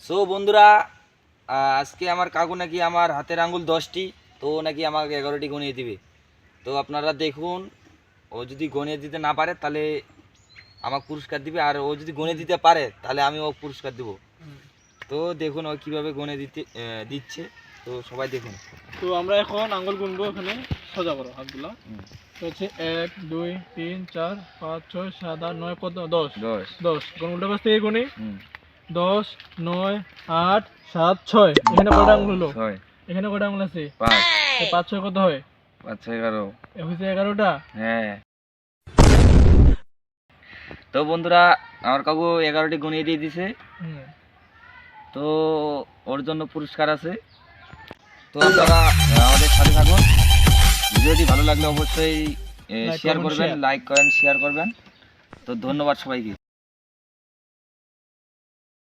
So বন্ধুরা, আজকে আমার কাকু নাকি আমার হাতের আঙ্গুল 10টি, তো নাকি আমাকে 11টি গনিয়ে দিবে। তো আপনারা দেখুন, ও যদি গনিয়ে দিতে না পারে তাহলে আমাকে পুরস্কার দিবে, আর ও যদি গনিয়ে দিতে পারে তাহলে আমি ও পুরস্কার দেব। তো দেখুন ও কীভাবে গনিয়ে দিচ্ছে, তো সবাই দেখুন। তো আমরা এখন আঙ্গুল গুনবো, এখানে সোজা করো হাতগুলো। তো হচ্ছে 1 2 3 4 5 6 7 8 9 কত 10 10 10 কোন উল্টো পাশ থেকে গুনি। 10 9 8 7 6 এখানে কয়টা আঙ্গুল হলো? 6 এখানে কয়টা আঙ্গুল আছে? 5 5 6 কত হয়? 5 6 11। হচ্ছে 11টা। হ্যাঁ, তো বন্ধুরা আমার কাকু 11টি গনিয়ে দিয়ে দিছে। তো ওর জন্য পুরস্কার আছে। তো আপনারা আমাদের সাথে থাকুন। ভিডিওটি ভালো লাগলে অবশ্যই শেয়ার করবেন, লাইক করেন, শেয়ার করবেন। তো ধন্যবাদ সবাইকে।